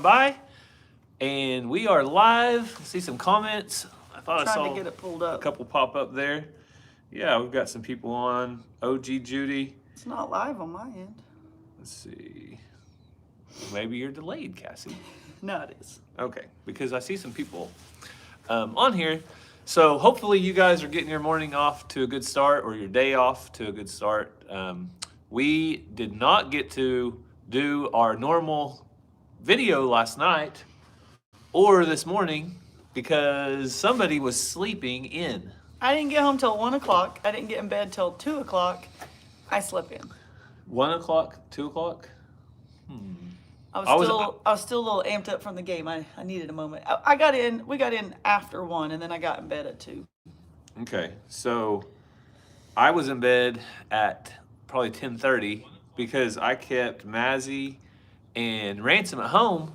by, and we are live. See some comments. I thought I saw to get it pulled up. a couple pop up there. Yeah, we've got some people on. OG Judy. It's not live on my end. Let's see. Maybe you're delayed, Cassie. No, it is. Okay, because I see some people on here. So hopefully you guys are getting your morning off to a good start, or your day off to a good start. We did not get to do our normal video last night or this morning because somebody was sleeping in. I didn't get home till 1 o'clock. I didn't get in bed till 2 o'clock. I slept in. 1 o'clock, 2 o'clock? I was still a little amped up from the game. I needed a moment. We got in after 1, and then I got in bed at 2. Okay, so I was in bed at probably 10:30 because I kept Mazzy and Ransom at home.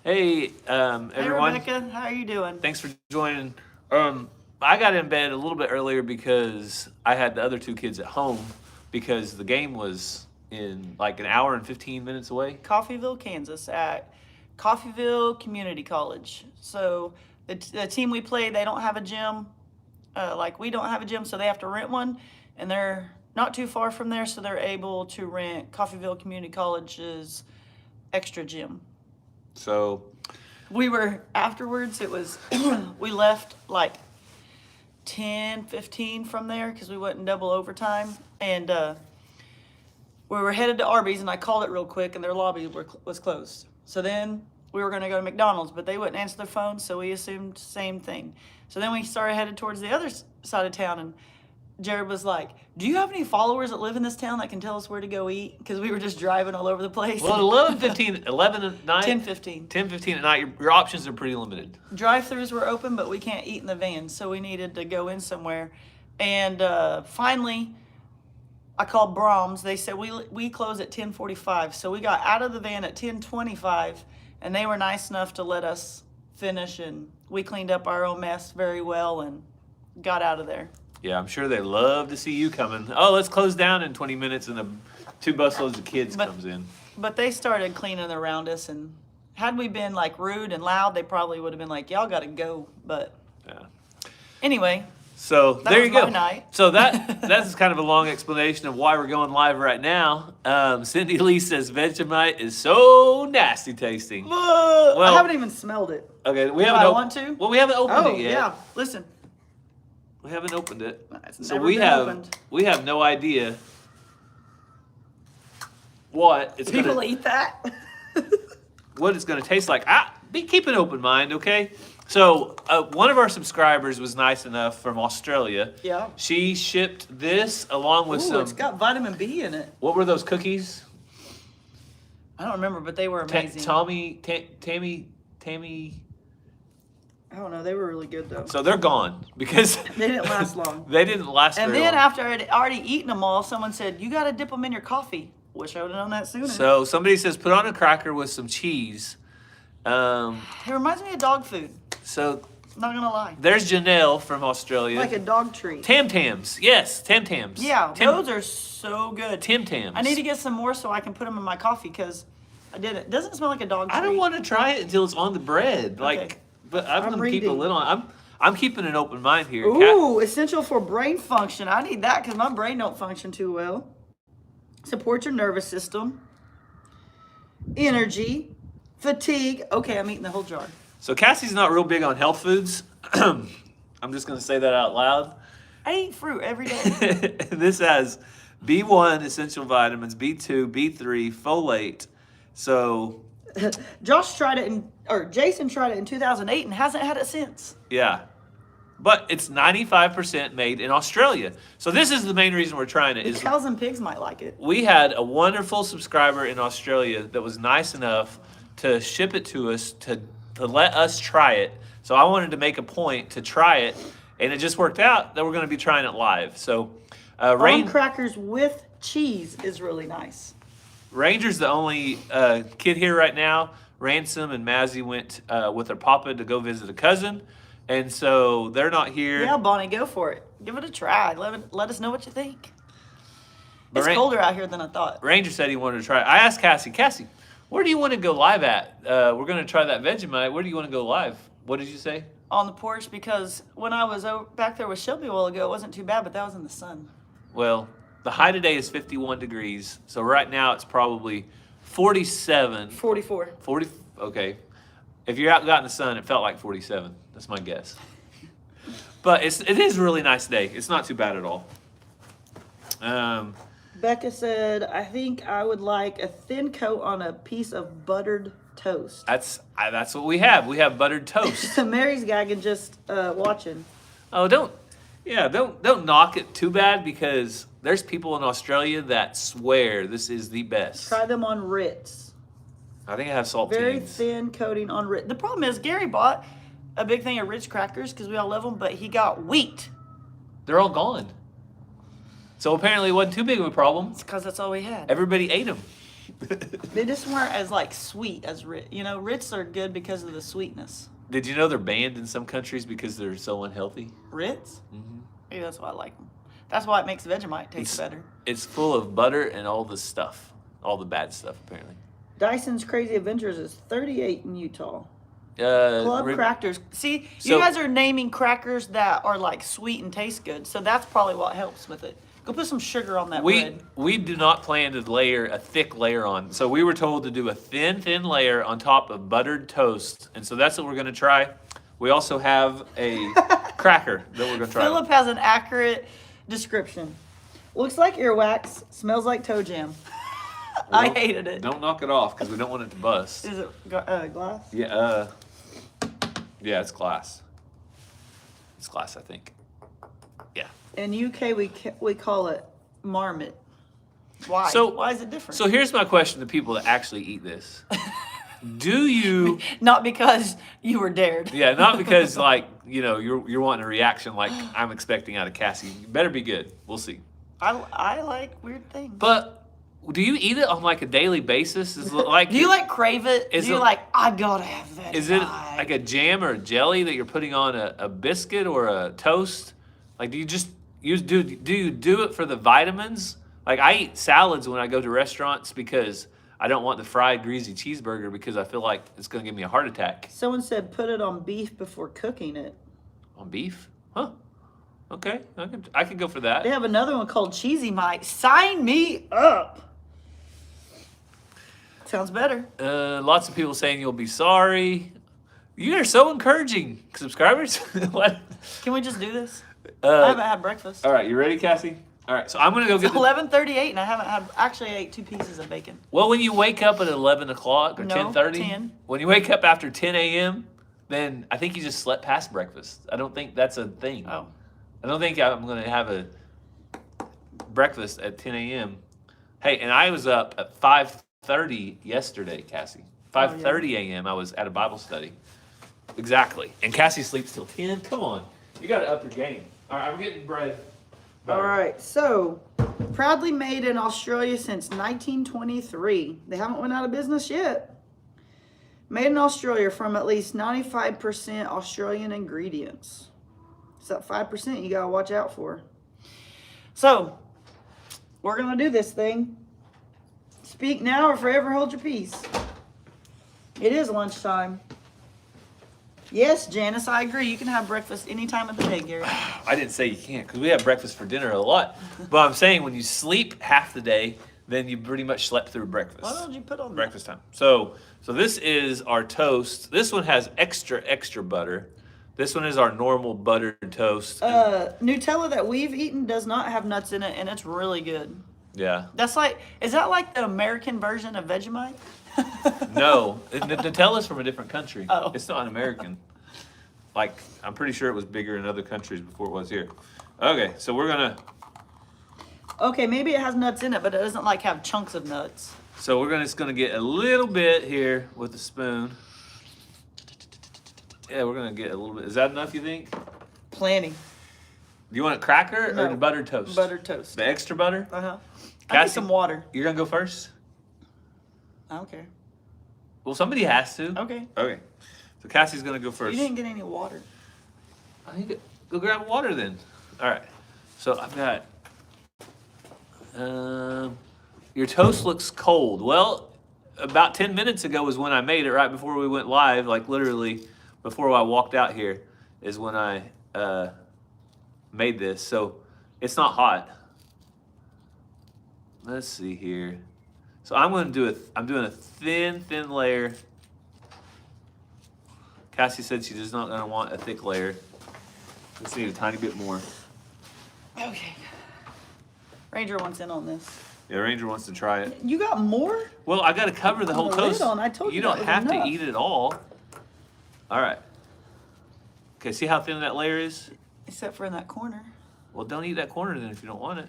Hey, everyone. Hey, Rebecca, how are you doing? Thanks for joining. I got in bed a little bit earlier because I had the other two kids at home because the game was in like an hour and 15 minutes away. Coffeyville, Kansas, at Coffeyville Community College. So the team we play, they don't have a gym. Like we don't have a gym, so they have to rent one, and they're not too far from there, so they're able to rent Coffeyville Community College's extra gym. So we were afterwards. It was we left like 10:15 from there because we went in double overtime, and we were headed to Arby's, and I called it real quick, and their lobby was closed. So then we were going to go to McDonald's, but they wouldn't answer their phone, so we assumed same thing. So then we started headed towards the other side of town, and Jared was like, "Do you have any followers that live in this town that can tell us where to go eat?" Because we were just driving all over the place. Well, at 11 at night? 10:15. 10:15 at night, your options are pretty limited. Drive-thrus were open, but we can't eat in the van, so we needed to go in somewhere. And finally, I called Brahms. They said we close at 10:45, so we got out of the van at 10:25, and they were nice enough to let us finish, and we cleaned up our own mess very well and got out of there. Yeah, I'm sure they love to see you coming. Oh, let's close down in 20 minutes, and 2 busloads of kids comes in. But they started cleaning around us, and had we been like rude and loud, they probably would have been like, "Y'all got to go." But yeah. Anyway. So there you go. Night. So that's kind of a long explanation of why we're going live right now. Cindy Lee says Vegemite is so nasty tasting. Well, I haven't even smelled it. Okay, we haven't. I want to. Well, we haven't opened it yet. Yeah. Listen. We haven't opened it, it's so never we been have opened. we have no idea what it's People gonna eat that. what it's gonna taste like. Keep an open mind, okay? So one of our subscribers was nice enough from Australia. Yeah. She shipped this along with some. It's got vitamin B in it. What were those cookies? I don't remember, but they were amazing. Tammy. I don't know. They were really good though. So they're gone because they didn't last long. They didn't last and very then long. After I had already eaten them all, someone said, "You got to dip them in your coffee." Wish I would have known that sooner. So somebody says put on a cracker with some cheese. It reminds me of dog food. So not gonna lie. There's Janelle from Australia. Like a dog treat. Tam Tams, yes, Tam Tams. Yeah, those are so good. Tim Tams. I need to get some more so I can put them in my coffee because I did it. Doesn't it smell like a dog treat? I don't want to try it until it's on the bread. Okay. But I'm gonna keep a lid on. I'm keeping an open mind here. Ooh, essential for brain function. I need that because my brain don't function too well. Support your nervous system. Energy. Fatigue. Okay, I'm eating the whole jar. So Cassie's not real big on health foods. I'm just gonna say that out loud. I eat fruit every day. This has B1 essential vitamins, B2, B3, folate. So Jason tried it in 2008 and hasn't had it since. Yeah. But it's 95% made in Australia. So this is the main reason we're trying it. The cows and pigs might like it. We had a wonderful subscriber in Australia that was nice enough to ship it to us to let us try it. So I wanted to make a point to try it, and it just worked out that we're going to be trying it live. So crackers with cheese is really nice. Ranger's the only kid here right now. Ransom and Mazzy went with their papa to go visit a cousin, and so they're not here. Yeah, Bonnie, go for it. Give it a try. Let us know what you think. It's colder out here than I thought. Ranger said he wanted to try it. I asked Cassie, Where do you want to go live at? We're going to try that Vegemite. Where do you want to go live? What did you say? On the porch, because when I was back there with Shelby a while ago, it wasn't too bad, but that was in the sun. Well, the high today is 51 degrees. So right now it's probably 47. 44. 40. Okay. If you're out got in the sun, it felt like 47. That's my guess. But it is a really nice day. It's not too bad at all. Becca said, I think I would like a thin coat on a piece of buttered toast. That's what we have. We have buttered toast. Mary's gagging just watching. Oh, don't knock it too bad, because there's people in Australia that swear this is the best. Try them on Ritz. I think I have saltines. Very thin coating on Ritz. The problem is Gary bought a big thing of Ritz crackers because we all love them, but he got wheat. They're all gone. So apparently it wasn't too big of a problem. It's because that's all we had. Everybody ate them. They just weren't as like sweet as Ritz. You know, Ritz are good because of the sweetness. Did you know they're banned in some countries because they're so unhealthy? Ritz? Mm-hmm. Maybe that's why I like them. That's why it makes Vegemite taste better. It's full of butter and all the stuff. All the bad stuff, apparently. Dyson's Crazy Adventures is 38 in Utah. Club crackers. See, you guys are naming crackers that are like sweet and taste good, so that's probably what helps with it. Go put some sugar on that bread. We do not plan to layer a thick layer on. So we were told to do a thin layer on top of buttered toast. And so that's what we're going to try. We also have a cracker that we're going to try. Philip has an accurate description. Looks like earwax, smells like toe jam. Well, I hated it. Don't knock it off because we don't want it to bust. Is it glass? Yeah, yeah, it's glass. It's glass, I think. Yeah. In UK, we call it marmot. Why? So, why is it different? So here's my question to people that actually eat this. Do you... Not because you were dared. Yeah, not because, like, you know, you're wanting a reaction like I'm expecting out of Cassie. You better be good. We'll see. I like weird things. But do you eat it on, like, a daily basis? Is it like... Do you, like, crave it? Do you, like, I gotta have that? Is it like a jam or a jelly that you're putting on a biscuit or a toast? Like, do you just... do you do it for the vitamins? Like, I eat salads when I go to restaurants because I don't want the fried greasy cheeseburger because I feel like it's going to give me a heart attack. Someone said put it on beef before cooking it. On beef? Huh. Okay. I can go for that. They have another one called Cheesy Mite. Sign me up. Sounds better. Lots of people saying you'll be sorry. You are so encouraging, subscribers. What? Can we just do this? I haven't had breakfast. All right, you ready, Cassie? All right, so I'm gonna go get. It's 11:38, and I haven't had. Actually, I ate 2 pieces of bacon. Well, when you wake up at 11 o'clock or 10:30, 10. When you wake up after 10 a.m., then I think you just slept past breakfast. I don't think that's a thing. Oh. I don't think I'm gonna have a breakfast at 10 a.m. Hey, and I was up at 5:30 yesterday, Cassie. 5:30 a.m. I was at a Bible study. Exactly. And Cassie sleeps till 10. Come on, you gotta up your game. All right, I'm getting bread. All right, so proudly made in Australia since 1923. They haven't went out of business yet. Made in Australia from at least 95% Australian ingredients. It's that 5% you gotta watch out for. So, we're gonna do this thing. Speak now or forever hold your peace. It is lunchtime. Yes, Janice, I agree. You can have breakfast any time of the day, Gary. I didn't say you can't, because we have breakfast for dinner a lot. But I'm saying when you sleep half the day, then you pretty much slept through breakfast. What did you put on breakfast time? So this is our toast. This one has extra butter. This one is our normal buttered toast. Nutella that we've eaten does not have nuts in it, and it's really good. Yeah. That's like, is that like the American version of Vegemite? No, Nutella's from a different country. Oh. It's not American. Like, I'm pretty sure it was bigger in other countries before it was here. Okay, so we're gonna. Okay, maybe it has nuts in it, but it doesn't like have chunks of nuts. So we're just gonna get a little bit here with the spoon. Yeah, we're gonna get a little bit. Is that enough, you think? Plenty. Do you want a cracker or No. the buttered toast? Buttered toast. The extra butter? I Cassie, need some water. You're gonna go first? I don't care. Well, somebody has to. Okay. Okay. So Cassie's gonna go first. You didn't get any water. I need to go grab water then. All right. So I've got. Your toast looks cold. Well, about 10 minutes ago was when I made it, right before we went live, like literally before I walked out here is when I made this. So it's not hot. Let's see here. So I'm doing a thin layer. Cassie said she's just not gonna want a thick layer. Let's need a tiny bit more. Okay. Ranger wants in on this. Yeah, Ranger wants to try it. You got more? Well, I gotta cover the whole the lid toast. on. I told you don't that was have enough. to eat it all. All right. Okay, see how thin that layer is? Except for in that corner. Well, don't eat that corner then if you don't want it.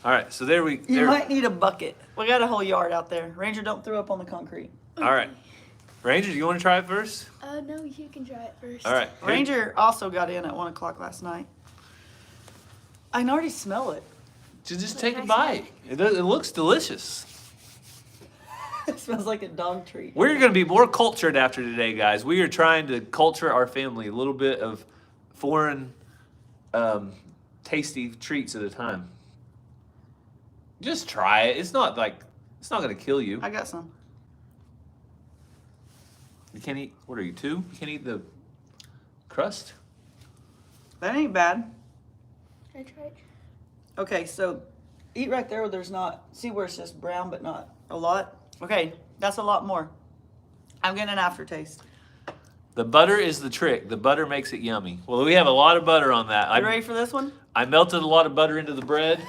All right, so there we go. You might need a bucket. We got a whole yard out there. Ranger, don't throw up on the concrete. All right. Ranger, do you want to try it first? No, you can try it first. All right. Ranger also got in at 1 o'clock last night. I can already smell it. Just take a bite. It looks delicious. It smells like a dog treat. We're going to be more cultured after today, guys. We are trying to culture our family a little bit of foreign, tasty treats at a time. Just try it. It's not going to kill you. I got some. You can't eat, what are you, 2? You can't eat the crust? That ain't bad. Can I try it? Okay, so eat right there where there's not, see where it's just brown but not a lot? Okay, that's a lot more. I'm getting an aftertaste. The butter is the trick. The butter makes it yummy. Well, we have a lot of butter on that. You ready for this one? I melted a lot of butter into the bread.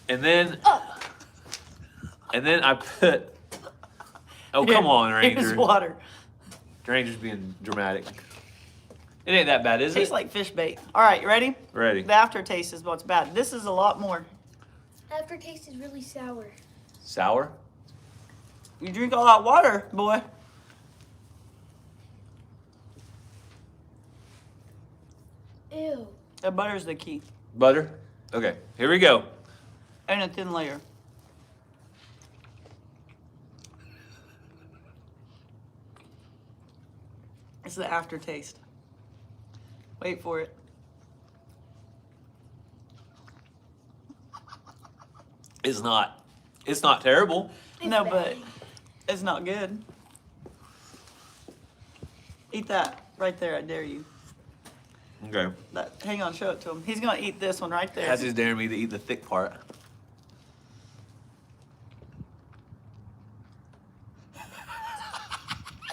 And then I put, oh, come on, Ranger. Here's water. Ranger's being dramatic. It ain't that bad, is it? Tastes like fish bait. All right, you ready? Ready. The aftertaste is what's bad. This is a lot more. Aftertaste is really sour. Sour? You drink all that water, boy. Ew. The butter's the key. Butter? Okay, here we go. And a thin layer. It's the aftertaste. Wait for it. It's not terrible. No, but it's not good. Eat that right there, I dare you. Okay. Hang on, show it to him. He's gonna eat this one right there. Cassie's daring me to eat the thick part.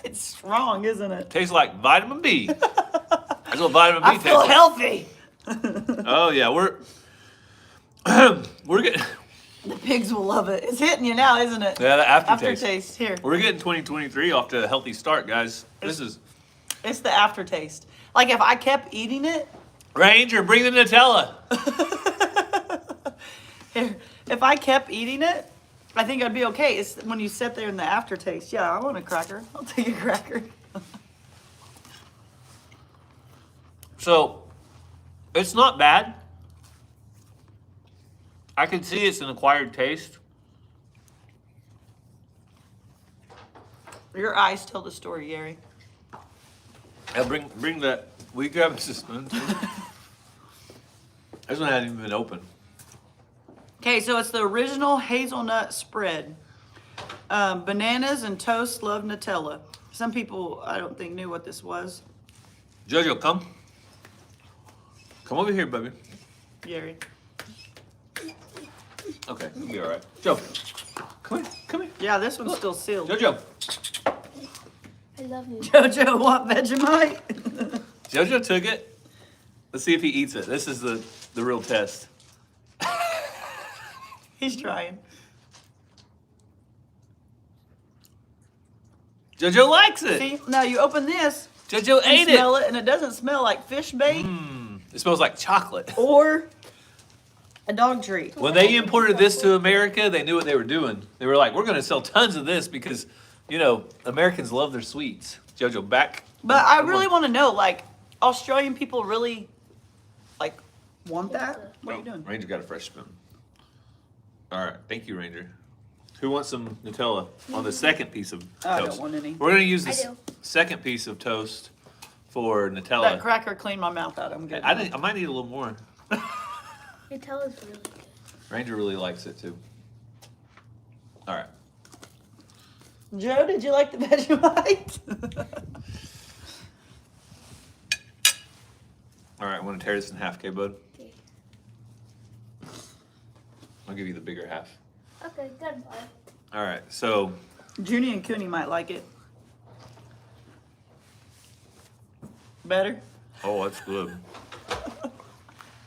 It's strong, isn't it? Tastes like vitamin B. That's what vitamin B I tastes feel like. healthy. Oh yeah, we're getting The pigs will love it. It's hitting you now, isn't it? yeah, the aftertaste. Aftertaste, here. We're getting 2023 off to a healthy start, guys. This is It's the aftertaste. Like if I kept eating it, Ranger, bring the Nutella. if I kept eating it, I think I'd be okay. It's when you sit there in the aftertaste. Yeah, I want a cracker. I'll take a cracker. So, it's not bad. I can see it's an acquired taste. Your eyes tell the story, Gary. I'll bring that. We grab us a spoon too. This one hasn't even been open. Okay, so it's the original hazelnut spread. Bananas and toast love Nutella. Some people, I don't think, knew what this was. Jojo, come. Come over here, baby. Gary. Okay, you'll be all right. Joe, come here, come here. Yeah, this one's still sealed. Jojo. I love you. Jojo, want Vegemite? Jojo took it. Let's see if he eats it. This is the real test. He's trying. Jojo likes it. See, now you open this Jojo and ate smell it. it, and it doesn't smell like fish bait It smells like chocolate. or a dog treat. When they imported this to America, they knew what they were doing. They were like, we're going to sell tons of this because, you know, Americans love their sweets. Jojo, back. But I Come really on. want to know, like, Australian people really, like, want that? What are you doing? Ranger got a fresh spoon. All right, thank you, Ranger. Who wants some Nutella on the second piece of toast? I don't want any. We're going to use I this do. second piece of toast for That Nutella. cracker cleaned my mouth out. I'm good. I might need a little more. Nutella's really good. Ranger really likes it too. All right. Joe, did you like the Vegemite? All right, I want to tear this in half, okay, bud? Okay. I'll give you the bigger half. Okay, goodbye. All right, so Junie and Cooney might like it. Better? oh, that's good.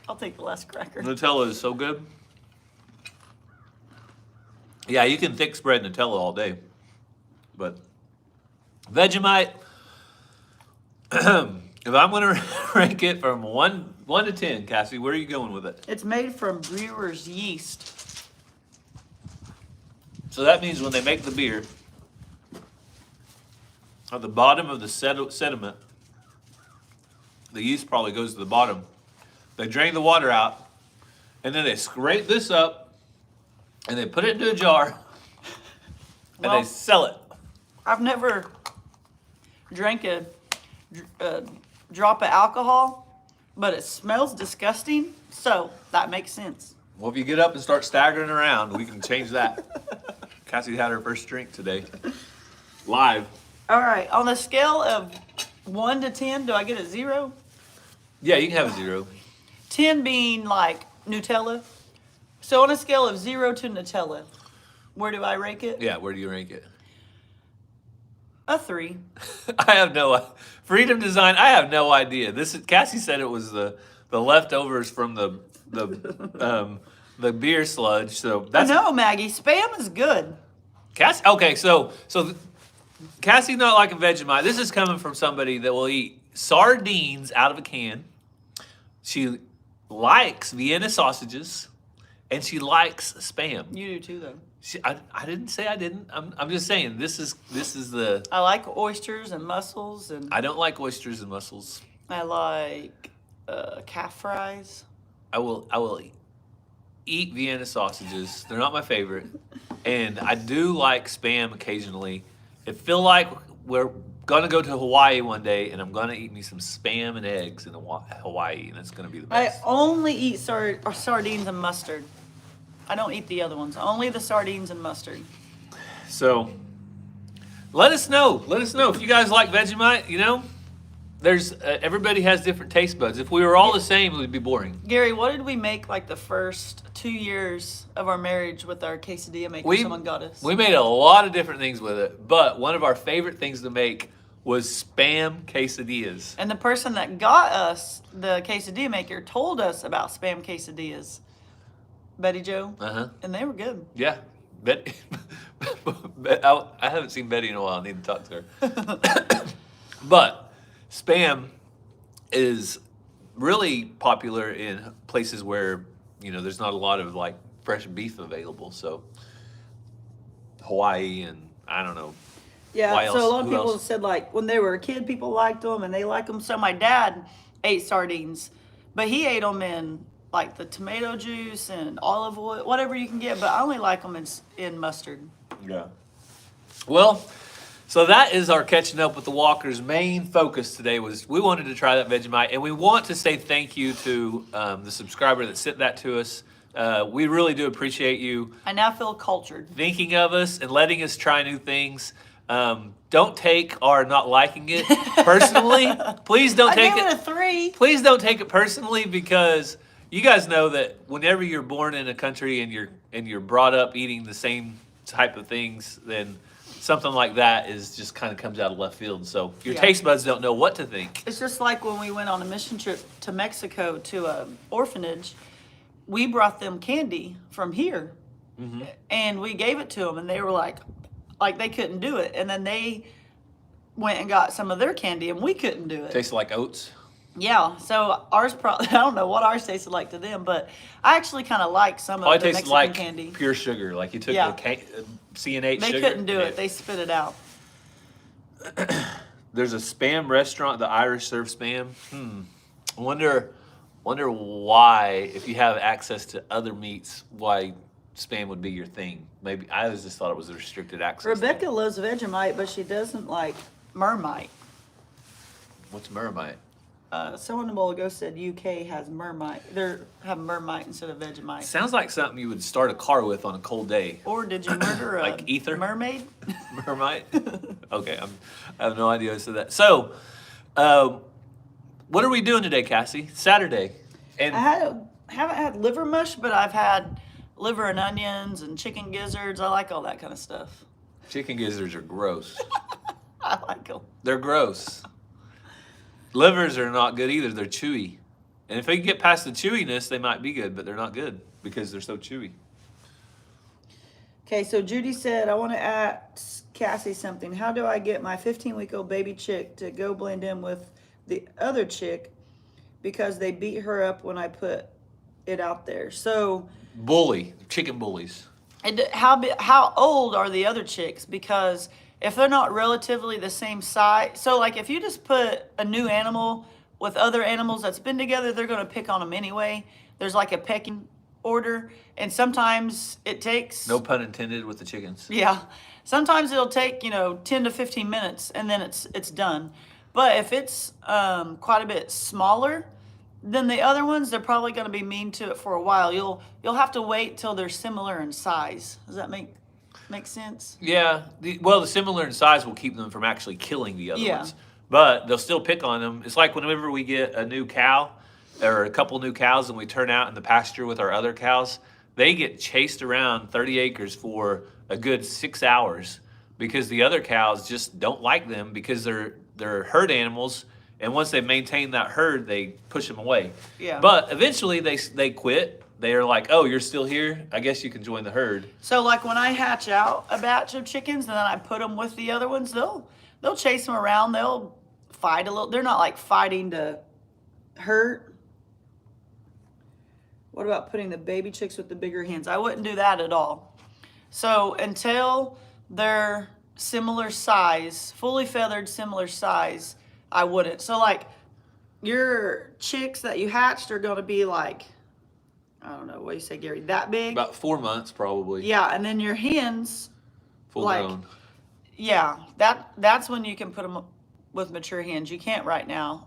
I'll take the last cracker. Nutella is so good. Yeah, you can thick spread Nutella all day, but Vegemite. If I'm gonna rank it from one to 10, Cassie, where are you going with it? It's made from brewer's yeast. So that means when they make the beer, at the bottom of the sediment, the yeast probably goes to the bottom. They drain the water out, and then they scrape this up, and they put it into a jar, and Well, they sell it. I've never drank a drop of alcohol, but it smells disgusting, so that makes sense. Well, if you get up and start staggering around, we can change that. Cassie had her first drink today. Live. All right, on a scale of 1 to 10, do I get a 0? Yeah, you can have a 0. 10 being like Nutella. So on a scale of 0 to Nutella, where do I rank it? Yeah, where do you rank it? A 3. I have no Freedom Design. I have no idea. Cassie said it was the leftovers from the beer sludge. So that's No, Maggie, Spam is good. Cassie. Okay, so Cassie not liking Vegemite. This is coming from somebody that will eat sardines out of a can. She likes Vienna sausages, and she likes Spam. You do too, though. I didn't say I didn't. I'm just saying this is the. I like oysters and mussels, and I don't like oysters and mussels. I like calf fries. I will eat Vienna sausages. They're not my favorite, and I do like Spam occasionally. I feel like we're gonna go to Hawaii one day, and I'm gonna eat me some Spam and eggs in Hawaii, and it's gonna be the I best. only eat sardines and mustard. I don't eat the other ones. Only the sardines and mustard. So let us know. Let us know if you guys like Vegemite. You know, there's everybody has different taste buds. If we were all the same, it would be boring. Gary, what did we make like the first 2 years of our marriage with our quesadilla maker someone got us? We made a lot of different things with it, but one of our favorite things to make was Spam quesadillas. And the person that got us the quesadilla maker told us about Spam quesadillas. Betty Joe. Uh-huh. And they were good. Yeah. Betty, I haven't seen Betty in a while. I need to talk to her. But Spam is really popular in places where, you know, there's not a lot of like fresh beef available. So Hawaii and I don't know. Yeah, Why so a else? lot of Who people else? said like when they were a kid, people liked them and they like them. So my dad ate sardines, but he ate them in like the tomato juice and olive oil, whatever you can get. But I only like them in mustard. Yeah. Well, so that is our catching up with the Walkers' main focus today was we wanted to try that Vegemite, and we want to say thank you to the subscriber that sent that to us. We really do appreciate you I now feel cultured. thinking of us and letting us try new things. Don't take our not liking it personally. Please don't I take gave it. it a 3. Please don't take it personally because you guys know that whenever you're born in a country and you're brought up eating the same type of things, then something like that is just kind of comes out of left field. So your Yeah. taste buds don't know what to think. It's just like when we went on a mission trip to Mexico to an orphanage. We brought them candy from here, and we gave it to them, and they were like they couldn't do it. And then they went and got some of their candy, and we couldn't do it. Tastes like oats. Yeah, so ours probably, I don't know what ours tasted like to them, but I actually kind of like some Oh, it of the tastes Mexican like candy. pure sugar. Like you took Yeah. the CNH They sugar. couldn't do Yeah. it. They spit it out. There's a Spam restaurant, the Irish serve Spam. I wonder why, if you have access to other meats, why Spam would be your thing. Maybe I just thought it was a restricted access. Rebecca thing. loves Vegemite, but she doesn't like Mermite. What's Mermite? Someone a while ago said UK has mermite. They're have mermite instead of Vegemite. Sounds like something you would start a car with on a cold day. Or did you murder a Like ether? mermaid? Mermite? Okay, I have no idea who said that. So, what are we doing today, Cassie? Saturday. And Haven't had liver mush, but I've had liver and onions and chicken gizzards. I like all that kind of stuff. chicken gizzards are gross. I like them. They're gross. Livers are not good either. They're chewy. And if they get past the chewiness, they might be good, but they're not good because they're so chewy. Okay, so Judy said, I want to ask Cassie something. How do I get my 15-week-old baby chick to go blend in with the other chick because they beat her up when I put it out there? So Bully. Chicken bullies. how old are the other chicks? Because if they're not relatively the same size, so like if you just put a new animal with other animals that's been together, they're going to pick on them anyway. There's like a pecking order, and sometimes it takes No pun intended with the chickens. yeah, sometimes it'll take 10 to 15 minutes and then it's done. But if it's quite a bit smaller than the other ones, they're probably going to be mean to it for a while. You'll have to wait till they're similar in size. Does that make sense? Yeah. The similar in size will keep them from actually killing the other Yeah. ones. But they'll still pick on them. It's like whenever we get a new cow or a couple new cows and we turn out in the pasture with our other cows, they get chased around 30 acres for a good 6 hours because the other cows just don't like them because they're herd animals. And once they maintain that herd, they push them away. Yeah. But eventually they quit. They're like, oh, you're still here? I guess you can join the herd. So like when I hatch out a batch of chickens and then I put them with the other ones, they'll chase them around. They'll fight a little. They're not like fighting to hurt. What about putting the baby chicks with the bigger hens? I wouldn't do that at all. So until they're similar size, fully feathered, similar size, I wouldn't. So like your chicks that you hatched are going to be like, I don't know, what do you say, Gary? That big? About 4 months, probably. Yeah, and then your hens, Full like, grown. yeah, that's when you can put them with mature hens. You can't right now.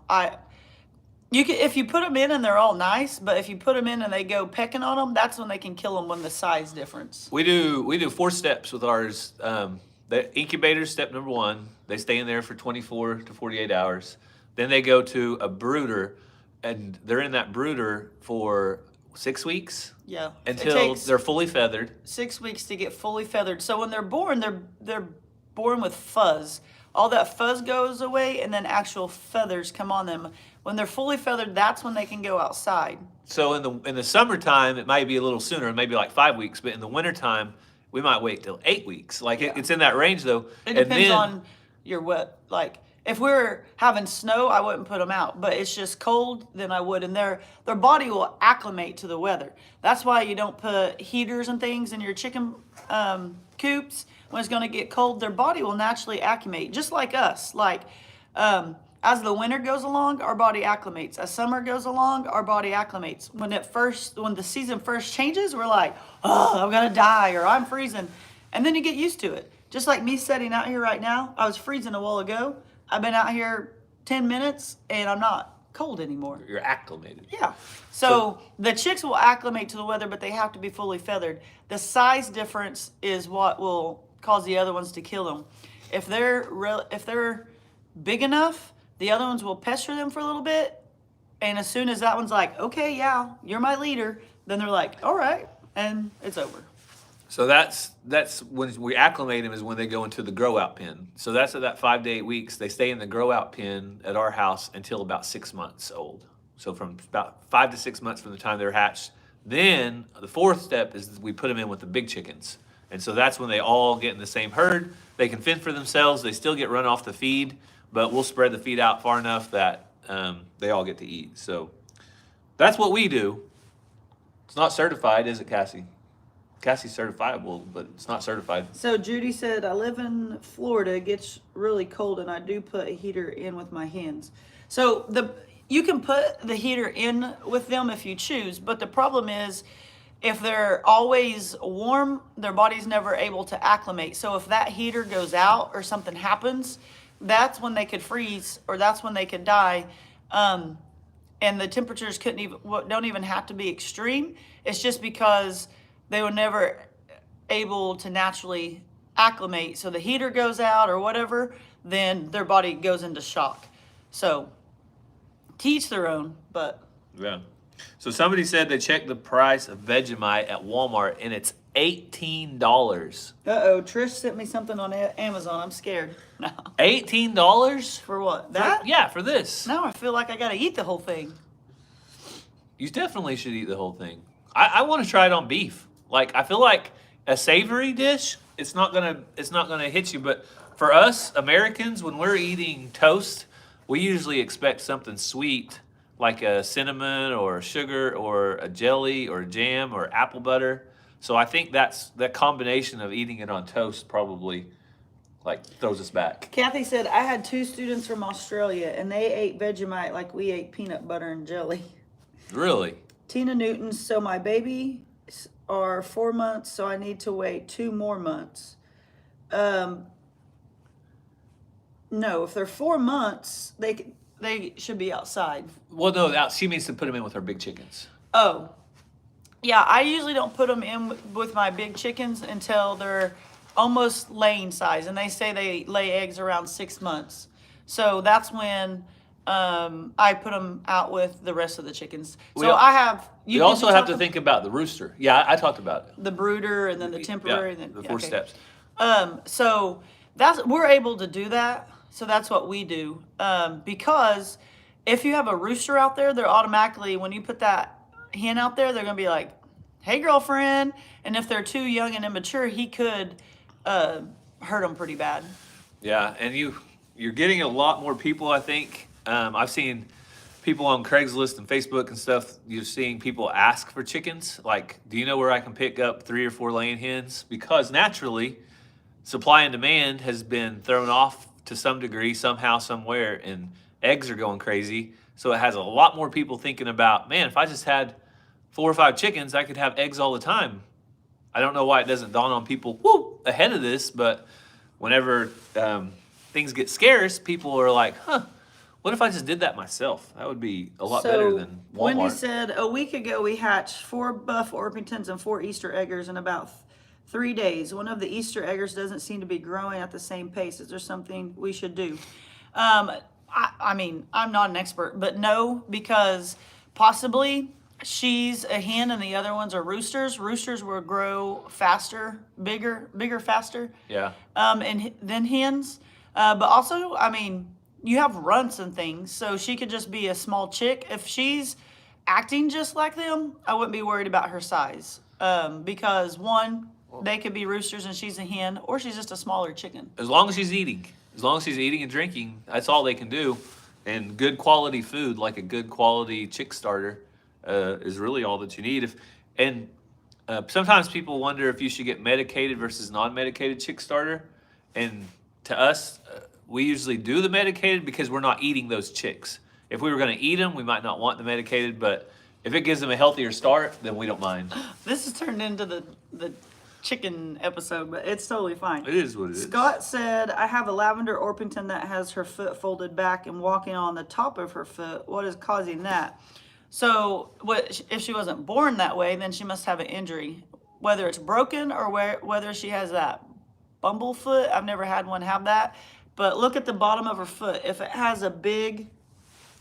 You can if you put them in and they're all nice, but if you put them in and they go pecking on them, that's when they can kill them when the size difference. We do 4 steps with ours. The incubator, step number 1, they stay in there for 24 to 48 hours. Then they go to a brooder, and they're in that brooder for 6 weeks. Yeah, Until it takes they're fully feathered. 6 weeks to get fully feathered. So when they're born, they're born with fuzz. All that fuzz goes away, and then actual feathers come on them. When they're fully feathered, that's when they can go outside. So in the summertime, it might be a little sooner, maybe like 5 weeks. But in the wintertime, we might wait till 8 weeks. Like it's in that range though. It depends on your wet. Like if we're having snow, I wouldn't put them out. But it's just cold, then I would. And their body will acclimate to the weather. That's why you don't put heaters and things in your chicken coops. When it's going to get cold, their body will naturally acclimate, just like us. Like as the winter goes along, our body acclimates. As summer goes along, our body acclimates. When the season first changes, we're like, oh, I'm gonna die or I'm freezing, and then you get used to it. Just like me sitting out here right now, I was freezing a while ago. I've been out here 10 minutes and I'm not cold anymore. You're acclimated. Yeah. So the chicks will acclimate to the weather, but they have to be fully feathered. The size difference is what will cause the other ones to kill them. If they're big enough, the other ones will pester them for a little bit, and as soon as that one's like, okay, yeah, you're my leader, then they're like, all right, and it's over. So that's when we acclimate them is when they go into the grow out pen. So that's at that 5 to 8 weeks. They stay in the grow out pen at our house until about 6 months old. So from about 5 to 6 months from the time they're hatched. Then the 4th step is we put them in with the big chickens. And so that's when they all get in the same herd. They can fend for themselves. They still get run off the feed, but we'll spread the feed out far enough that they all get to eat. So that's what we do. It's not certified, is it, Cassie? Cassie's certifiable, but it's not certified. So Judy said, I live in Florida. It gets really cold, and I do put a heater in with my hens. So you can put the heater in with them if you choose, but the problem is if they're always warm, their body's never able to acclimate. So if that heater goes out or something happens, that's when they could freeze or that's when they could die. And the temperatures don't even have to be extreme. It's just because they were never able to naturally acclimate. So the heater goes out or whatever, then their body goes into shock. So to each their own, but. Yeah. So somebody said they checked the price of Vegemite at Walmart and it's $18. Uh-oh, Trish sent me something on Amazon. I'm scared. No. $18? For what? That? Yeah, for this. Now I feel like I gotta eat the whole thing. You definitely should eat the whole thing. I want to try it on beef. Like, I feel like a savory dish, it's not gonna hit you. But for us Americans, when we're eating toast, we usually expect something sweet, like a cinnamon or sugar or a jelly or jam or apple butter. So I think that combination of eating it on toast probably like throws us back. Kathy said, I had 2 students from Australia and they ate Vegemite like we ate peanut butter and jelly. Really? Tina Newton, so my babies are 4 months, so I need to wait 2 more months. No, if they're 4 months, they should be outside. Well, no, she means to put them in with her big chickens. Oh, yeah, I usually don't put them in with my big chickens until they're almost laying size, and they say they lay eggs around 6 months. So that's when I put them out with the rest of the chickens. So I have. You also have to think about the rooster. Yeah, I talked about it. The brooder and then the temporary. Yeah, the 4 steps. So we're able to do that. So that's what we do. Because if you have a rooster out there, they're automatically, when you put that hen out there, they're gonna be like, "Hey, girlfriend." And if they're too young and immature, he could hurt them pretty bad. Yeah, and you're getting a lot more people, I think. I've seen people on Craigslist and Facebook and stuff. You're seeing people ask for chickens. Like, do you know where I can pick up 3 or 4 laying hens? Because naturally, supply and demand has been thrown off to some degree, somehow, somewhere, and eggs are going crazy. So it has a lot more people thinking about, man, if I just had 4 or 5 chickens, I could have eggs all the time. I don't know why it doesn't dawn on people ahead of this, but whenever things get scarce, people are like, what if I just did that myself? That would be a lot better than Walmart. Wendy said, a week ago we hatched 4 buff Orpingtons and 4 Easter eggers in about 3 days. One of the Easter eggers doesn't seem to be growing at the same pace. Is there something we should do? I mean, I'm not an expert, but no, because possibly she's a hen and the other ones are roosters. Roosters will grow faster, bigger, faster. Yeah. Than hens. But also, I mean, you have runts and things, so she could just be a small chick. If she's acting just like them, I wouldn't be worried about her size. Because one, they could be roosters and she's a hen, or she's just a smaller chicken. As long as she's eating. As long as she's eating and drinking, that's all they can do. And good quality food, like a good quality chick starter, is really all that you need. Sometimes people wonder if you should get medicated versus non-medicated chick starter. And to us, we usually do the medicated because we're not eating those chicks. If we were going to eat them, we might not want the medicated, but if it gives them a healthier start, then we don't mind. This has turned into the chicken episode, but it's totally fine. It is what it is. Scott said, I have a Lavender Orpington that has her foot folded back and walking on the top of her foot. What is causing that? So if she wasn't born that way, then she must have an injury, whether it's broken or whether she has that bumble foot. I've never had one have that. But look at the bottom of her foot. If it has a big,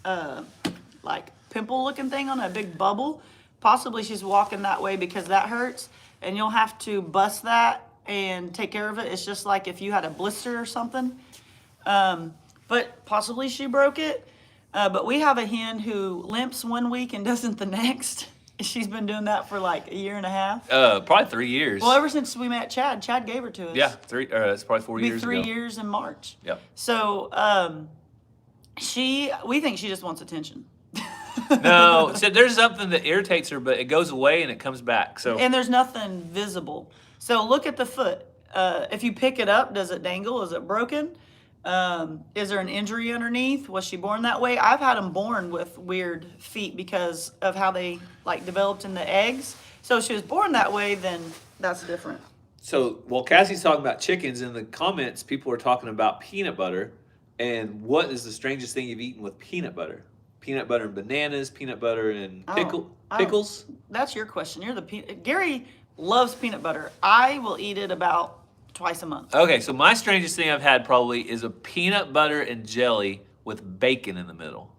like pimple looking thing on it, a big bubble, possibly she's walking that way because that hurts. And you'll have to bust that and take care of it. It's just like if you had a blister or something. But possibly she broke it. But we have a hen who limps 1 week and doesn't the next. She's been doing that for like 1.5 years. Probably 3 years. Well, ever since we met Chad. Chad gave her to us. Yeah, it's probably 4 years ago. It'll be 3 years in March. Yep. So we think she just wants attention. No, so there's something that irritates her, but it goes away and it comes back. So and there's nothing visible. So look at the foot. If you pick it up, does it dangle? Is it broken? Is there an injury underneath? Was she born that way? I've had them born with weird feet because of how they like developed in the eggs. So if she was born that way, then that's different. So while Cassie's talking about chickens, in the comments, people are talking about peanut butter. And what is the strangest thing you've eaten with peanut butter? peanut butter and bananas, peanut butter and Oh. pickles. That's your question. You're the Gary loves peanut butter. I will eat it about twice a month. Okay, so my strangest thing I've had probably is a peanut butter and jelly with bacon in the middle.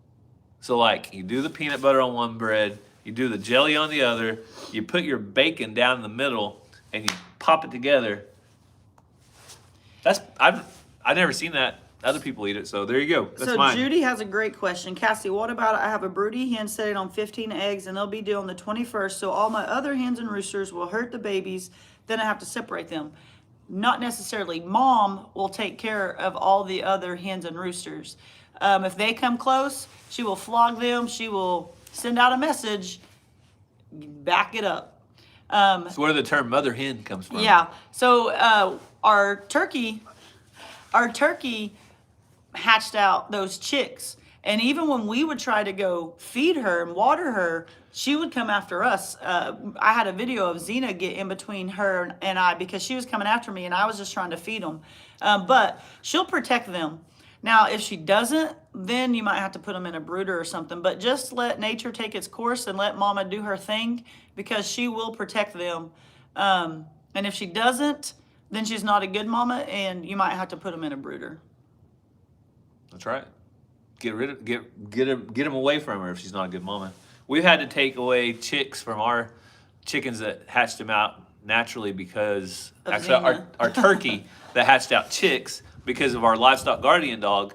So like you do the peanut butter on one bread, you do the jelly on the other, you put your bacon down in the middle, and you pop it together. I've never seen that. Other people eat it, so there you go. That's so mine. Judy has a great question. Cassie, what about I have a broody hen sitting on 15 eggs and they'll be due on the 21st, so all my other hens and roosters will hurt the babies, then I have to separate them. Not necessarily. Mom will take care of all the other hens and roosters. If they come close, she will flog them. She will send out a message, back it up. That's where the term mother hen comes from. Yeah. So our turkey hatched out those chicks. And even when we would try to go feed her and water her, she would come after us. I had a video of Xena get in between her and I because she was coming after me and I was just trying to feed them. But she'll protect them. Now, if she doesn't, then you might have to put them in a brooder or something. But just let nature take its course and let Mama do her thing because she will protect them. And if she doesn't, then she's not a good mama and you might have to put them in a brooder. That's right. Get them away from her if she's not a good mama. We've had to take away chicks from our chickens that hatched them out naturally because Of actually Xena. our turkey that hatched out chicks because of our livestock guardian dog.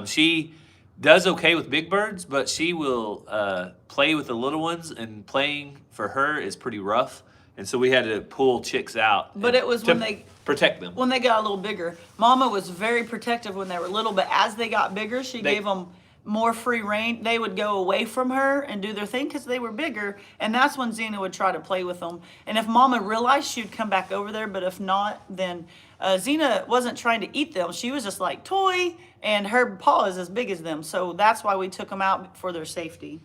She does okay with big birds, but she will play with the little ones, and playing for her is pretty rough. And so we had to pull chicks out. But it was to when they protect them. When they got a little bigger. Mama was very protective when they were little, but as they got bigger, she gave them more free reign. They would go away from her and do their thing because they were bigger, and that's when Xena would try to play with them. And if Mama realized, she'd come back over there, but if not, then Xena wasn't trying to eat them. She was just like, toy, and her paw is as big as them. So that's why we took them out for their safety.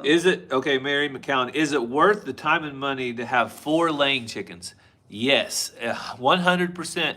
Is it, okay, Mary McCown, is it worth the time and money to have 4 laying chickens? Yes, 100%.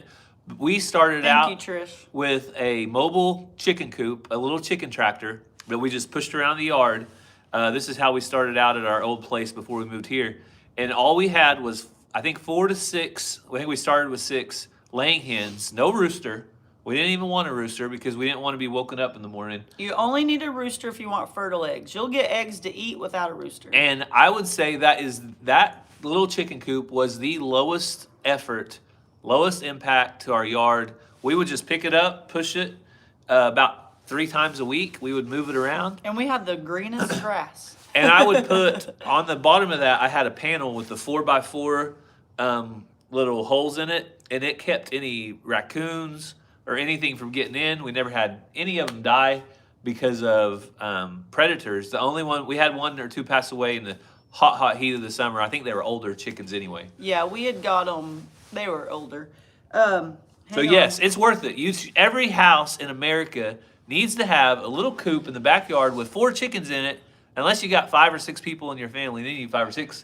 We started out Thank you, Trish. with a mobile chicken coop, a little chicken tractor that we just pushed around the yard. This is how we started out at our old place before we moved here. And all we had was, I think, 4 to 6, I think we started with 6 laying hens, no rooster. We didn't even want a rooster because we didn't want to be woken up in the morning. You only need a rooster if you want fertile eggs. You'll get eggs to eat without a rooster. And I would say that little chicken coop was the lowest effort, lowest impact to our yard. We would just pick it up, push it about 3 times a week. We would move it around. And we had the greenest grass. And I would put on the bottom of that, I had a panel with the 4x4 little holes in it, and it kept any raccoons or anything from getting in. We never had any of them die because of predators. The only one, we had 1 or 2 pass away in the hot heat of the summer. I think they were older chickens anyway. Yeah, we had got them. They were older. So yes, it's worth it. Every house in America needs to have a little coop in the backyard with 4 chickens in it, unless you got 5 or 6 people in your family. Then you need 5 or 6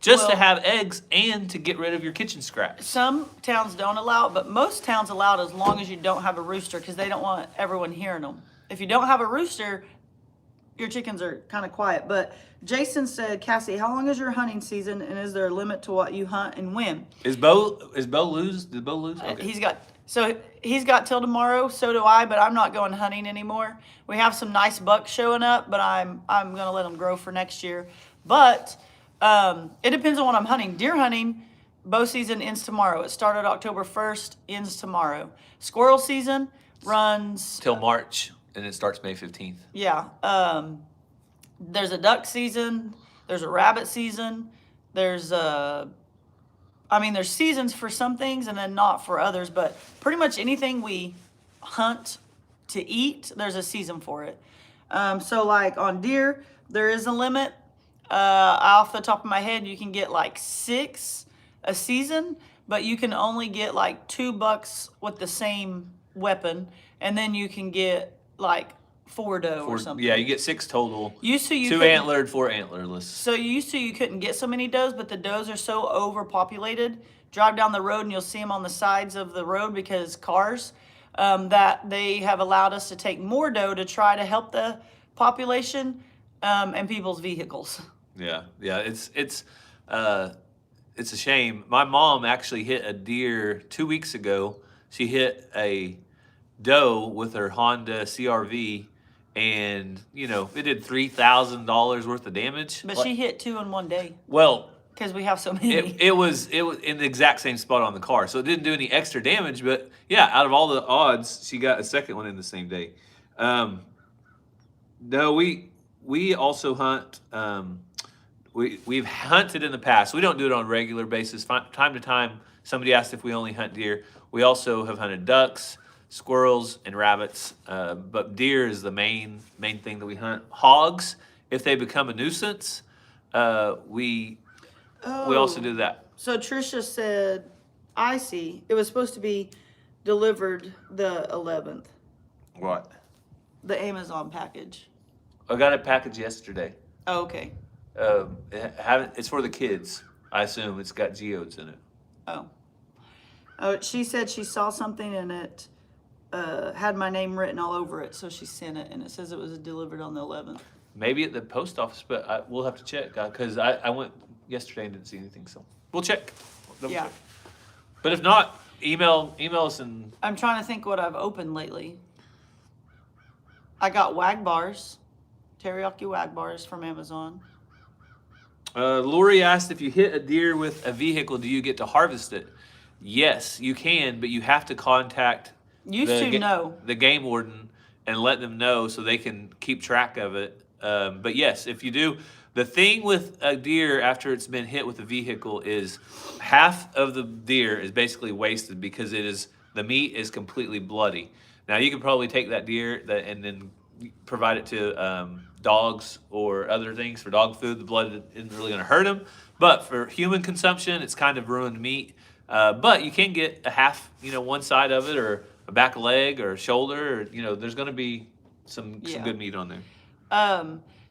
just to have eggs and to get rid of your kitchen scraps. Some towns don't allow it, but most towns allow it as long as you don't have a rooster because they don't want everyone hearing them. If you don't have a rooster, your chickens are kind of quiet. But Jason said, Cassie, how long is your hunting season, and is there a limit to what you hunt and when? Is Bo lose? Did Bo lose? Okay. He's got till tomorrow. So do I, but I'm not going hunting anymore. We have some nice bucks showing up, but I'm gonna let them grow for next year. But it depends on what I'm hunting. Deer hunting, bow season ends tomorrow. It started October 1st, ends tomorrow. Squirrel season runs Till March, and it starts May 15th. Yeah. There's a duck season. There's a rabbit season. There's seasons for some things and then not for others. But pretty much anything we hunt to eat, there's a season for it. So like on deer, there is a limit. Off the top of my head, you can get like 6 a season, but you can only get like 2 bucks with the same weapon, and then you can get like 4 doe or something. Yeah, you get 6 total. Used to 2 antlered, 4 antlerless. So you couldn't get so many does, but the does are so overpopulated. Drive down the road and you'll see them on the sides of the road because cars. that they have allowed us to take more doe to try to help the population and people's vehicles. Yeah, it's a shame. My mom actually hit a deer 2 weeks ago. She hit a doe with her Honda CRV, and it did $3,000 worth of damage. But she hit 2 in one day Well, because we have so many. it was in the exact same spot on the car, so it didn't do any extra damage. But yeah, out of all the odds, she got a second one in the same day. No, we also hunt. We've hunted in the past. We don't do it on a regular basis. Time to time, somebody asked if we only hunt deer. We also have hunted ducks, squirrels, and rabbits. But deer is the main thing that we hunt. Hogs, if they become a nuisance, we also do that. So Trisha said, I see. It was supposed to be delivered the 11th, What? the Amazon package. I got a package yesterday. Oh, okay. It's for the kids. I assume it's got geodes in it. Oh, she said she saw something and it had my name written all over it, so she sent it, and it says it was delivered on the 11th. Maybe at the post office, but we'll have to check because I went yesterday and didn't see anything. So we'll check. Double Yeah. check. But if not, email us and I'm trying to think what I've opened lately. I got wag bars, teriyaki wag bars from Amazon. Lori asked if you hit a deer with a vehicle, do you get to harvest it? Yes, you can, but you have to contact the game warden and let them know so they can keep track of it. But yes, if you do, the thing with a deer after it's been hit with a vehicle is half of the deer is basically wasted because the meat is completely bloody. Now you can probably take that deer and then provide it to dogs or other things for dog food. The blood isn't really going to hurt them, but for human consumption, it's kind of ruined meat. But you can get a half, one side of it, or a back leg, or a shoulder, or there's going to be some good meat on there.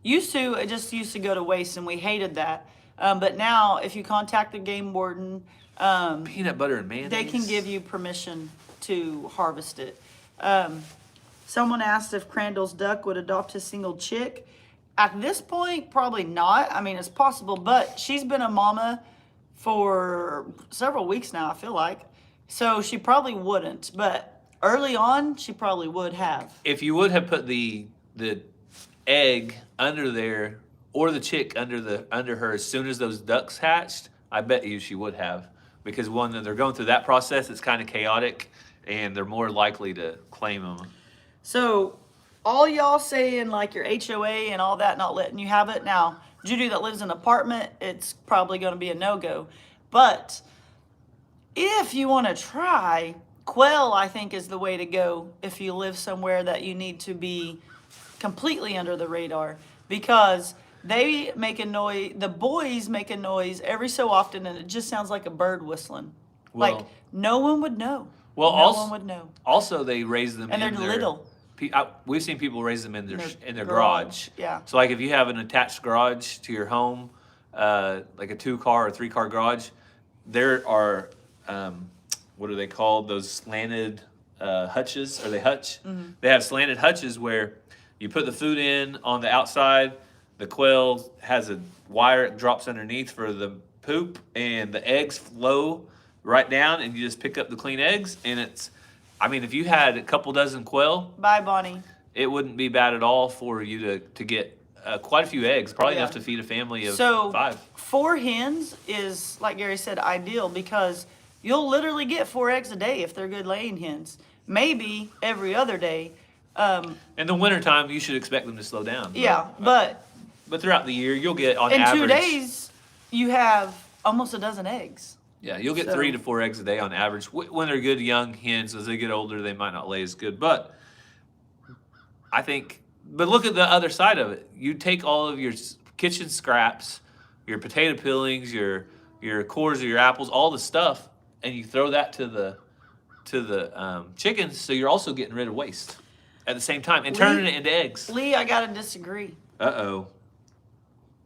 It just used to go to waste, and we hated that. But now, if you contact the game warden, Peanut butter and mayonnaise. they can give you permission to harvest it. Someone asked if Crandall's duck would adopt a single chick. At this point, probably not. I mean, it's possible, but she's been a mama for several weeks now, I feel like. So she probably wouldn't, but early on, she probably would have. If you would have put the egg under there or the chick under her as soon as those ducks hatched, I bet you she would have, because they're going through that process. It's kind of chaotic, and they're more likely to claim them. So all y'all saying like your HOA and all that not letting you have it. Now, Judy that lives in an apartment, it's probably going to be a no-go. But if you want to try, quail, I think, is the way to go if you live somewhere that you need to be completely under the radar, because they make a noise, the boys make a noise every so often, and it just sounds like a bird whistling. Like no one would know. Well, no one would know. Also, they raise them And in they're little. We've seen people raise them in their garage. Yeah. So like if you have an attached garage to your home, like a 2-car or 3-car garage, there are what are they called? Those slanted hutches. Are they hutch? Mm-hmm. They have slanted hutches where you put the food in on the outside. The quail has a wire it drops underneath for the poop, and the eggs flow right down, and you just pick up the clean eggs. And if you had a couple dozen quail, Bye, Bonnie. it wouldn't be bad at all for you to get quite a few eggs, probably enough to feed a family of 5. 4 hens is, like Gary said, ideal, because you'll literally get 4 eggs a day if they're good laying hens. Maybe every other day. In the wintertime, you should expect them to slow down. But throughout the year, you'll get on in average. In 2 days, you have almost a dozen eggs. Yeah, you'll get 3 to 4 eggs a day on average. When they're good young hens, as they get older, they might not lay as good. But look at the other side of it. You take all of your kitchen scraps, your potato peelings, your cores of your apples, all the stuff, and you throw that to the chickens. So you're also getting rid of waste at the same time and turning it into eggs. Lee, I gotta disagree. Uh-oh.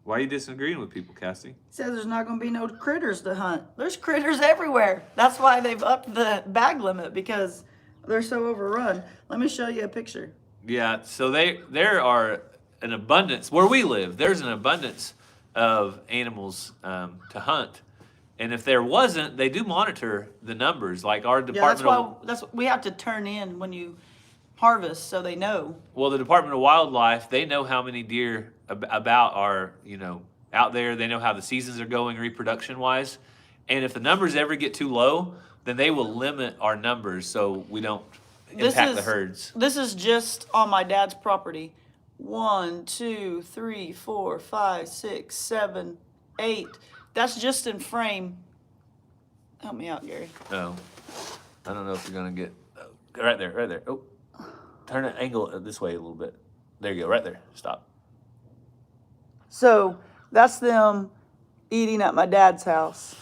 Why are you disagreeing with people, Cassie? Says there's not going to be no critters to hunt. There's critters everywhere. That's why they've upped the bag limit, because They're so overrun. Let me show you a picture. Yeah, so there are an abundance where we live. There's an abundance of animals to hunt, and if there wasn't, they do monitor the numbers. Like our Yeah, department. that's what we have to turn in when you harvest, so they know. Well, the Department of Wildlife, they know how many deer about are, out there. They know how the seasons are going reproduction wise. And if the numbers ever get too low, then they will limit our numbers so we don't impact the herds. This is just on my dad's property. 1, 2, 3, 4, 5, 6, 7, 8. That's just in frame. Help me out, Gary. Oh, I don't know if you're going to get, right there, right there. Oh, turn the angle this way a little bit. There you go, right there. Stop. So that's them eating at my dad's house.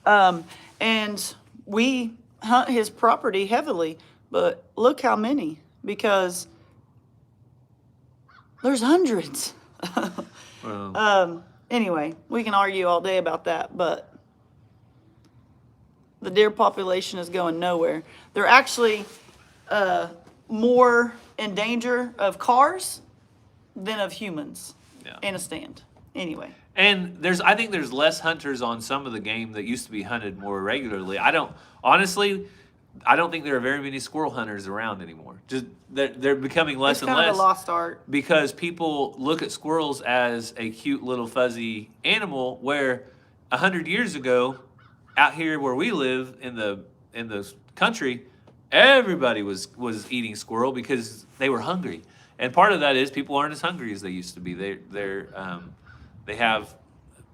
And we hunt his property heavily, but look how many, because there's hundreds. Anyway, we can argue all day about that, but the deer population is going nowhere. They're actually more in danger of cars than of humans in a stand. Anyway. And I think there's less hunters on some of the game that used to be hunted more regularly. Honestly, I don't think there are very many squirrel hunters around anymore. Just they're becoming less and less. It's kind of a lost art. Because people look at squirrels as a cute little fuzzy animal, where 100 years ago, out here where we live in the country, everybody was eating squirrel because they were hungry. And part of that is people aren't as hungry as they used to be. They have,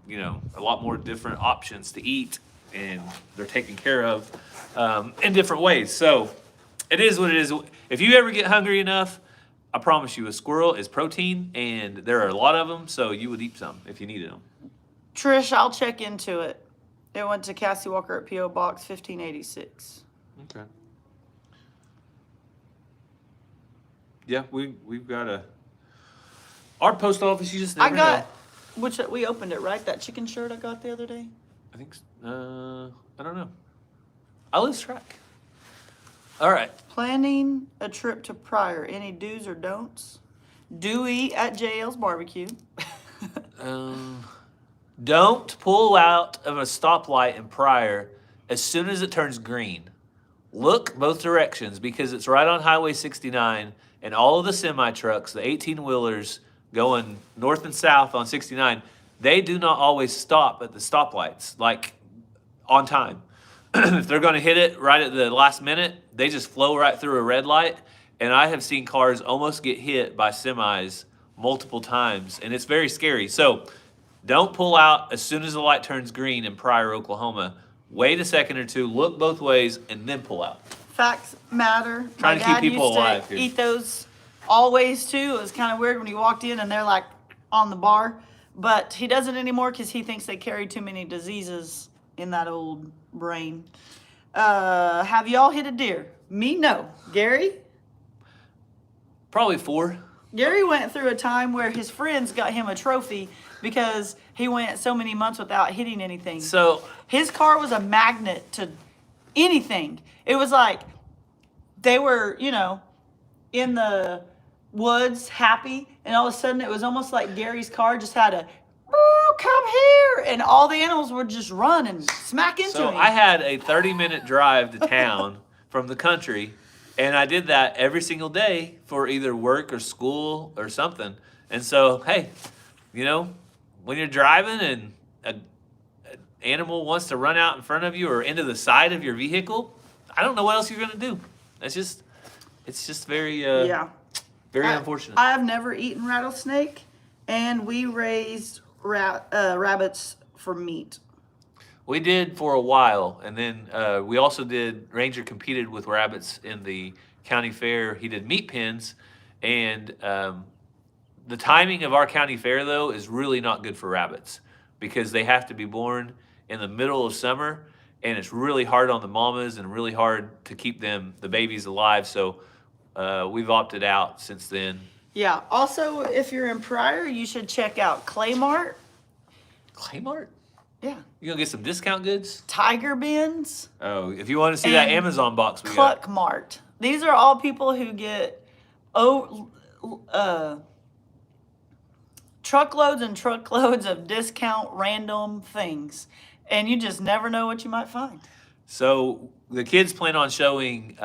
a lot more different options to eat, and they're taken care of in different ways. So it is what it is. If you ever get hungry enough, I promise you, a squirrel is protein, and there are a lot of them, so you would eat some if you needed them. Trish, I'll check into it. It went to Cassie Walker at P.O. Box 1586. Okay. Yeah, we've got our post office. You just never know. Which we opened it, right? That chicken shirt I got the other day. I think. I don't know. I lose track. All right. Planning a trip to Pryor. Any do's or don'ts? Do eat at JL's barbecue. Don't pull out of a stoplight in Pryor as soon as it turns green. Look both directions because it's right on Highway 69, and all of the semi trucks, the 18-wheelers going north and south on 69, they do not always stop at the stoplights, like on time. If they're going to hit it right at the last minute, they just flow right through a red light. And I have seen cars almost get hit by semis multiple times, and it's very scary. So don't pull out as soon as the light turns green in Pryor, Oklahoma. Wait a second or two, look both ways, and then pull out. Facts matter. Trying to keep people alive used to here. eat those always too. It was kind of weird when he walked in and they're like on the bar, but he doesn't anymore because he thinks they carry too many diseases in that old brain. Have y'all hit a deer? Me, no. Gary? Probably 4. Gary went through a time where his friends got him a trophy because he went so many months without hitting anything. So his car was a magnet to anything. It was like they were, in the woods happy, and all of a sudden it was almost like Gary's car just had a come here, and all the animals would just run and smack into him. I had a 30-minute drive to town from the country, and I did that every single day for either work or school or something. And so, hey, when you're driving and an animal wants to run out in front of you or into the side of your vehicle, I don't know what else you're going to do. It's just very very unfortunate. I have never eaten rattlesnake, and we raised rabbits for meat. We did for a while, and then we also did. Ranger competed with rabbits in the county fair. He did meat pens, and the timing of our county fair though is really not good for rabbits because they have to be born in the middle of summer, and it's really hard on the mamas and really hard to keep the babies alive. So we've opted out since then. Yeah. Also, if you're in Pryor, you should check out Mart. Mart? Yeah. You gonna get some discount goods? Tiger Bins. Oh, if you want to see that Amazon box we got. Mart. these are all people who get truckloads and truckloads of discount random things, and you just never know what you might find. So the kids plan on showing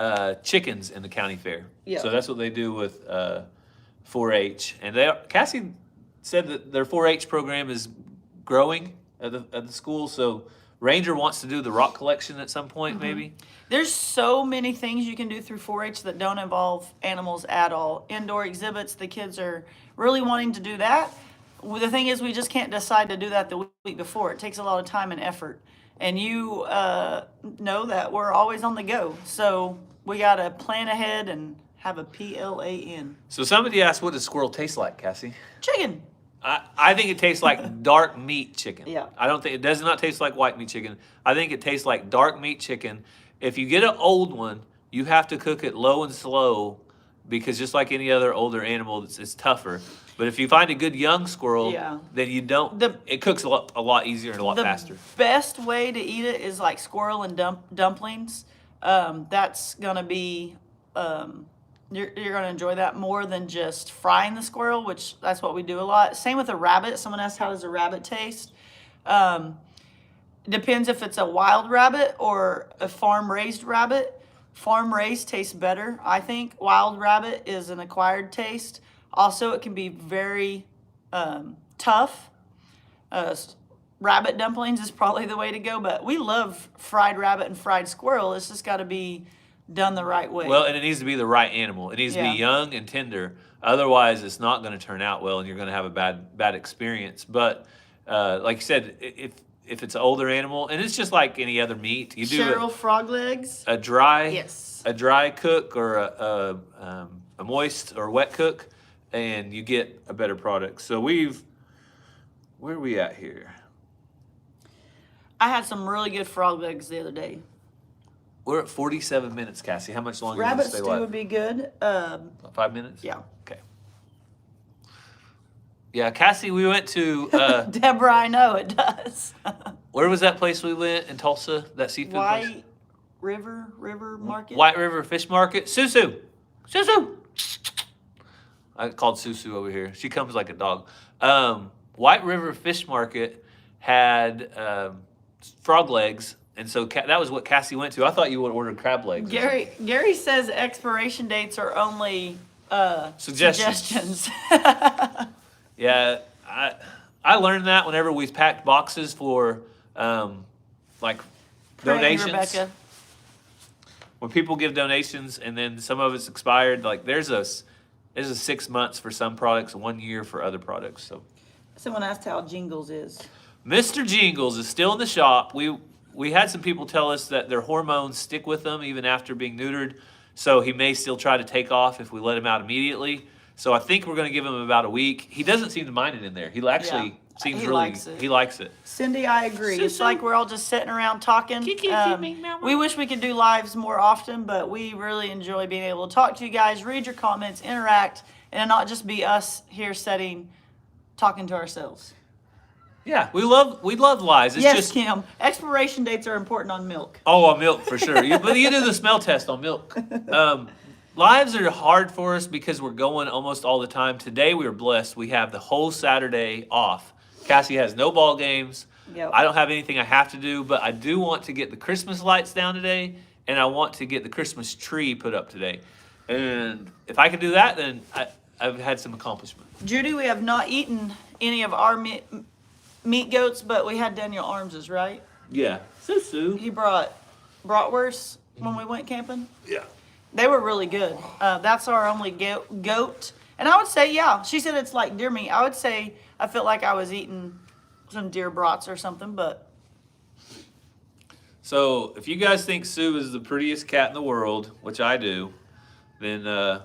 chickens in the county fair. Yeah. So that's what they do with 4-H. And Cassie said that their 4-H program is growing at the school. So Ranger wants to do the rock collection at some point, maybe. There's so many things you can do through 4-H that don't involve animals at all. Indoor exhibits, the kids are really wanting to do that. Well, the thing is, we just can't decide to do that the week before. It takes a lot of time and effort. And you know that we're always on the go. So we got to plan ahead and have a PLAN. So somebody asked, what does squirrel taste like, Cassie? Chicken. I think it tastes like dark meat chicken. Yeah. I don't think it does not taste like white meat chicken. I think it tastes like dark meat chicken. If you get an old one, you have to cook it low and slow because just like any other older animal, it's tougher. But if you find a good young squirrel, Yeah. then you don't. It cooks a lot easier and a lot faster. The best way to eat it is like squirrel and dumplings. That's gonna be you're gonna enjoy that more than just frying the squirrel, which that's what we do a lot. Same with a rabbit. Someone asked, how does a rabbit taste? Depends if it's a wild rabbit or a farm raised rabbit. Farm raised tastes better, I think. Wild rabbit is an acquired taste. Also, it can be very tough. Rabbit dumplings is probably the way to go, but we love fried rabbit and fried squirrel. It's just got to be done the right way. Well, and it needs to be the right animal. It needs to be Yeah. young and tender. Otherwise, it's not going to turn out well, and you're going to have a bad experience. But like you said, if it's an older animal, and it's just like any other meat, you do Cheryl frog legs. a dry Yes. a dry cook or a moist or wet cook, and you get a better product. So where are we at here? I had some really good frog legs the other day. We're at 47 minutes, Cassie. How much longer do Rabbit you stay stew live? would be good. 5 minutes? Yeah. Okay. Yeah, Cassie, we went to Deborah, I know it does. where was that place we went in Tulsa? That seafood place? White River Market. White River Fish Market. Susu. Susu. I called Susu over here. She comes like a dog. White River Fish Market had frog legs, and so that was what Cassie went to. I thought you would order crab legs. Gary says expiration dates are only Suggestions. suggestions. Yeah, I learned that whenever we packed boxes for like Pray, donations. Rebecca. When people give donations and then some of it's expired, like there's a 6 months for some products, 1 year for other products. So Someone asked how Jingles is. Mr. Jingles is still in the shop. We had some people tell us that their hormones stick with them even after being neutered, so he may still try to take off if we let him out immediately. So I think we're going to give him about a week. He doesn't seem to mind it in there. He actually seems he really likes it. he likes it. Cindy, I agree. It's like we're all just sitting around talking. We wish we could do lives more often, but we really enjoy being able to talk to you guys, read your comments, interact, and not just be us here talking to ourselves. Yeah, we love lies. It's Yes, just Kim. Expiration dates are important on milk. on milk for sure. But you do the smell test on milk. Lives are hard for us because we're going almost all the time. Today we were blessed. We have the whole Saturday off. Cassie has no ball games. Yep. I don't have anything I have to do, but I do want to get the Christmas lights down today, and I want to get the Christmas tree put up today. And if I can do that, then I've had some accomplishment. Judy, we have not eaten any of our meat goats, but we had Daniel Arms's, right? Yeah. Susu. He brought bratwurst when we went camping. Yeah. They were really good. That's our only goat. And I would say, yeah, she said it's like deer meat. I would say I felt like I was eating some deer brats or something, but. So if you guys think Sue is the prettiest cat in the world, which I do, then K.A.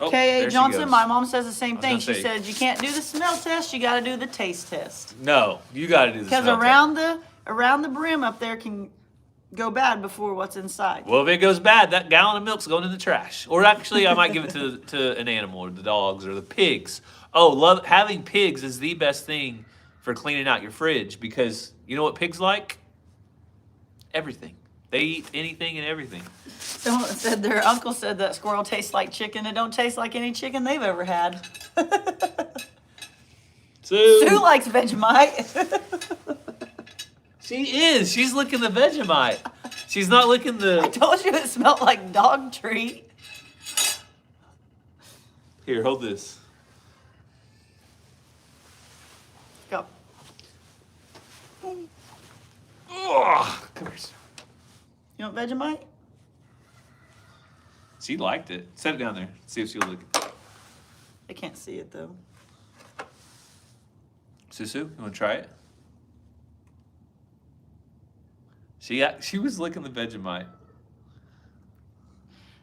there she Johnson, goes. my mom says the same thing. gonna She say- said you can't do the smell test, you got to do the taste test. No, you got to do the Because smell test. around the brim up there can go bad before what's inside. Well, if it goes bad, that gallon of milk's going in the trash. Or actually, I might give it to an animal, or the dogs, or the pigs. Oh, having pigs is the best thing for cleaning out your fridge because you know what pigs like? Everything. They eat anything and everything. Someone said their uncle said that squirrel tastes like chicken. It don't taste like any chicken they've ever had. Sue likes Vegemite. She is. She's licking the Vegemite. She's not licking the... I told you it smelled like dog treat. Here, hold this. Go. Oh, come here. You want Vegemite? She liked it. Set it down there. See if she'll lick it. I can't see it though. Susu, you want to try it? She was licking the Vegemite.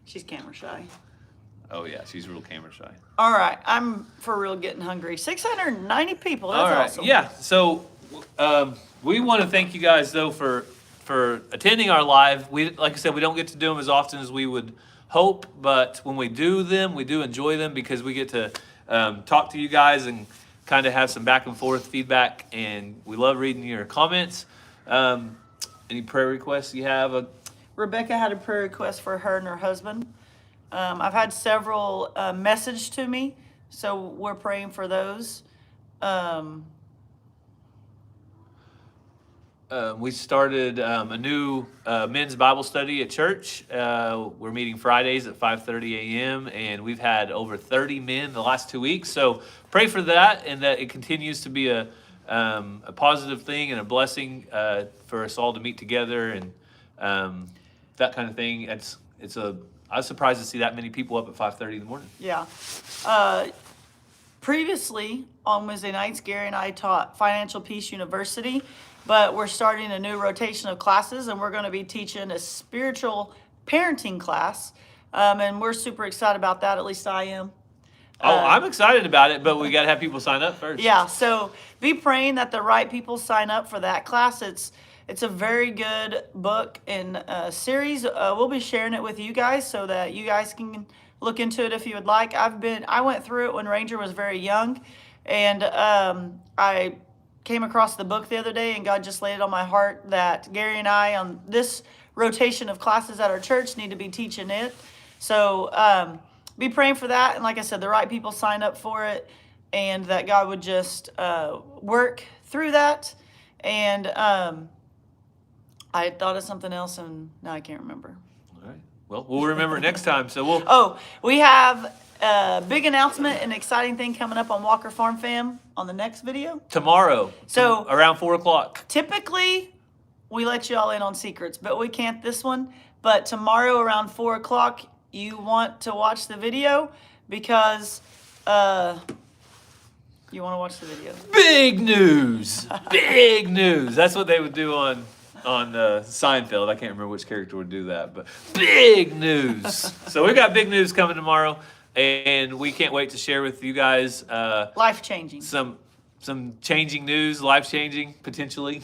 She's camera shy. Oh yeah, she's real camera shy. All right, I'm for real getting hungry. 690 people. That's All right, awesome. yeah. So we want to thank you guys though for attending our live. We, like I said, we don't get to do them as often as we would hope, but when we do them, we do enjoy them because we get to talk to you guys and kind of have some back and forth feedback, and we love reading your comments. Any prayer requests you have? Rebecca had a prayer request for her and her husband. I've had several message to me, so we're praying for those. We started a new men's Bible study at church. We're meeting Fridays at 5:30 a.m. and we've had over 30 men the last 2 weeks. So pray for that and that it continues to be a positive thing and a blessing for us all to meet together and that kind of thing. I was surprised to see that many people up at 5:30 in the morning. Yeah. Previously, on Wednesday nights, Gary and I taught Financial Peace University, but we're starting a new rotation of classes, and we're going to be teaching a spiritual parenting class, and we're super excited about that. At least I am. I'm excited about it, but we got to have people sign up first. Yeah, so be praying that the right people sign up for that class. It's a very good book and series. We'll be sharing it with you guys so that you guys can look into it if you would like. I went through it when Ranger was very young, and I came across the book the other day, and God just laid it on my heart that Gary and I, on this rotation of classes at our church, need to be teaching it. So be praying for that, and like I said, the right people sign up for it, and that God would just work through that. And I thought of something else, and now I can't remember. All right. Well, we'll remember it next time. So we'll. Oh, we have a big announcement, an exciting thing coming up on Walker Farm Fam on the next video. Tomorrow. So around 4:00. Typically, we let you all in on secrets, but we can't this one. But tomorrow around 4:00, you want to watch the video because you want to watch the video. Big news! Big news! That's what they would do on Seinfeld. I can't remember which character would do that, but big news. So we got big news coming tomorrow, and we can't wait to share with you guys Life-changing. some changing news, life-changing potentially.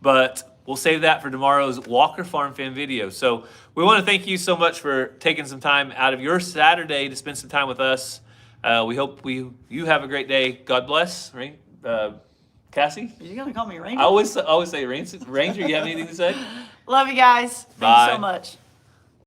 But we'll save that for tomorrow's Walker Farm Fan video. So we want to thank you so much for taking some time out of your Saturday to spend some time with us. We hope you have a great day. God bless. Right? Cassie? Are you going to call me Ranger? I always say Ranger. You have anything to say? Love you guys. Thank Bye. you so much.